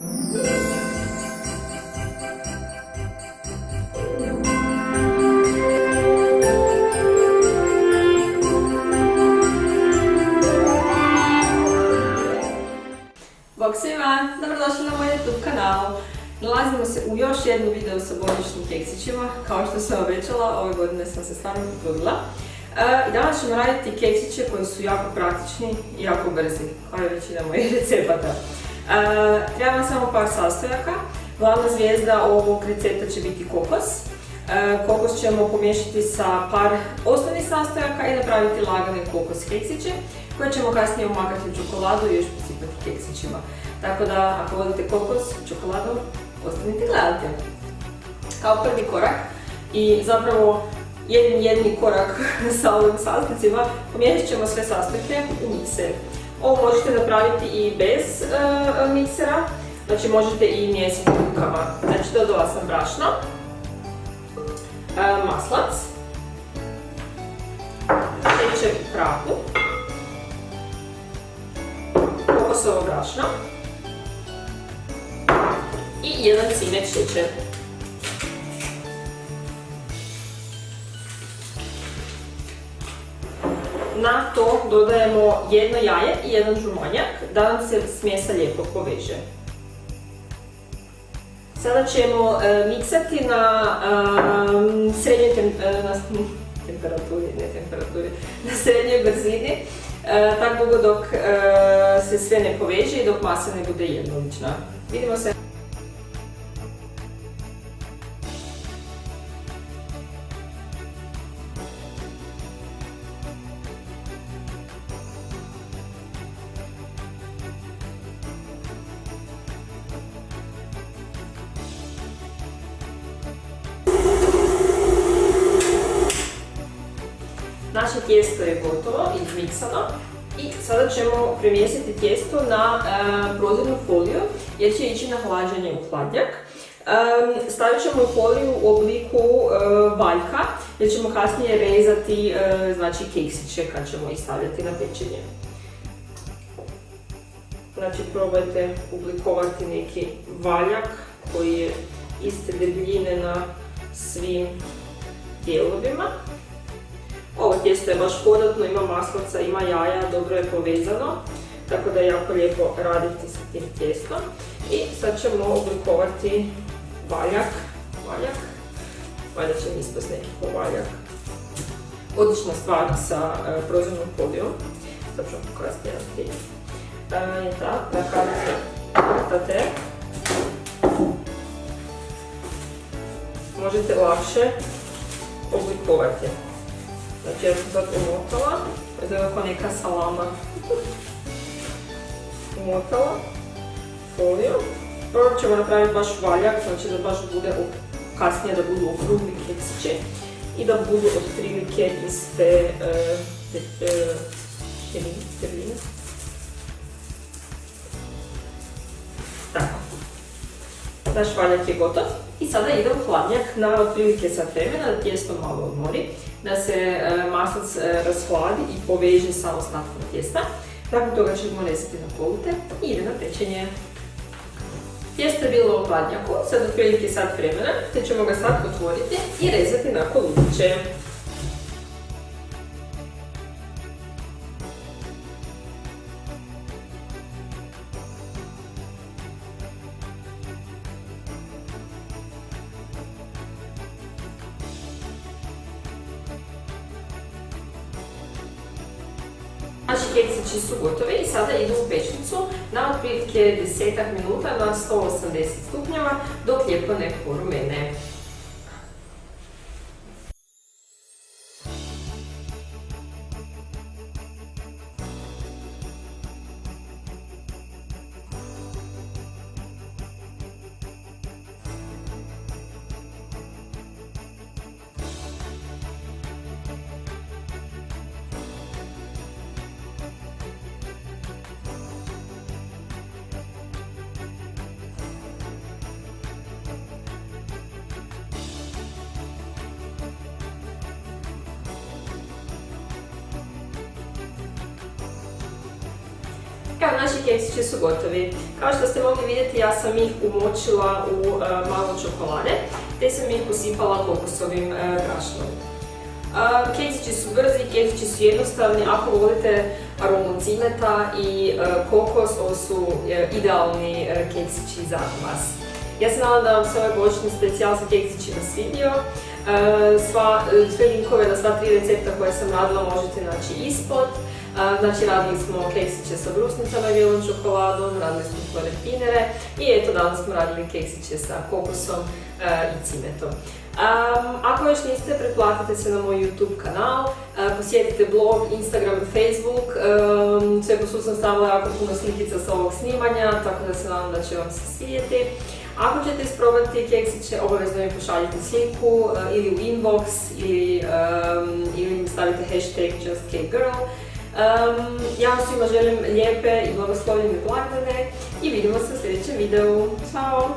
Bog svima! Dobrodošli na moj YouTube kanal. Nalazimo se u još jednu video sa božićnim keksićima. Kao što sam obećala, ove godine sam se stvarno potrudila. I danas ćemo raditi keksiće koji su jako praktični i jako brzi, kao i većina mojih recepata. Treba nam samo par sastojaka. Glavna zvijezda ovog recepta će biti kokos. Kokos ćemo pomiješati sa par osnovnih sastojaka i napraviti lagane kokos keksiće koje ćemo kasnije umakati u čokoladu i još posipati keksićima. Tako da, ako volite kokos, čokoladu, ostanite gledati. Kao prvi korak i zapravo jedni korak sa ovim sastojcima, pomiješat ćemo sve sastojke u mikser. Ovo možete napraviti i bez miksera, znači možete i miješati rukama. Znači dodala sam brašno, maslac, šećer u prahu, kokosovo brašno i jedan cimet šećer. Na to dodajemo jedno jaje i jedan žumanjak da nam se smjesa lijepo poveže. Sada ćemo miksati na srednjoj na srednjoj brzini, tako dugo dok se sve ne poveže i dok masa ne bude jednolična. Vidimo se. Naše tijesto je gotovo, izmiksano i sada ćemo premjestiti tijesto na prozirnu foliju jer će ići na hlađenje u hladnjak. Stavit ćemo foliju u obliku valjka jer ćemo kasnije rezati znači keksiće kad ćemo ih stavljati na pečenje. Znači probajte oblikovati neki valjak koji je iste debljine na svim dijelovima. Ovo tijesto je baš podatno, ima maslaca, ima jaja, dobro je povezano, tako da je jako lijepo raditi sa tim tijestom. I sad ćemo oblikovati valjak. Valjda će mi ispast neki valjak. Odlična stvar sa prozirnom folijom. Sad ću vam pokazati jedan primjer. Da kada se vrtate, možete lakše oblikovati. Znači ja sam sad umotala, izgleda kao neka salama. Umotala foliju. Prvo ćemo napraviti baš valjak, znači da baš bude kasnije da budu okrugli keksići i da budu otprilike iste debljine. Tako. Naš valjak je gotov i sada ide u hladnjak na otprilike sat vremena da tijesto malo odmori, da se maslac rashladi i poveže sa ostatkom tijesta. Nakon toga ćemo rezati na kolute i ide na pečenje. Tijesto je bilo u hladnjaku, sad otprilike sat vremena, te ćemo ga sad otvoriti i rezati na kolutiće. Naši keksići su gotovi i sada idu u pećnicu na otprilike 10 minuta na 180 stupnjeva dok lijepo ne porumene. Evo, naši keksići su gotovi. Kao što ste mogli vidjeti, ja sam ih umočila u malo čokolade, te sam ih posipala kokosovim brašnom. Keksići su brzi, keksići su jednostavni, ako volite aromu cimeta i kokos, ovo su idealni keksići za vas. Ja se nadam da vam se ovaj božićni specijal sa keksićima svidio. Sve linkove na sva 3 recepta koje sam radila možete naći ispod. Znači, radili smo keksiće sa brusnicama i bijelom čokoladom, radili smo florentinere i eto, danas smo radili keksiće sa kokosom i cimetom. Ako još niste, pretplatite se na moj YouTube kanal, posjetite blog, Instagram i Facebook. Sve posud sam stavila jako puno slikica sa ovog snimanja, tako da se nadam da će vam se svidjeti. Ako ćete isprobati keksiće, obavezno mi pošaljite sliku ili u inbox ili mi stavite hashtag JustCakeGirl. Ja vam svima želim lijepe i blagoslovljene blagdane i vidimo se u sljedećem videu. Ćao!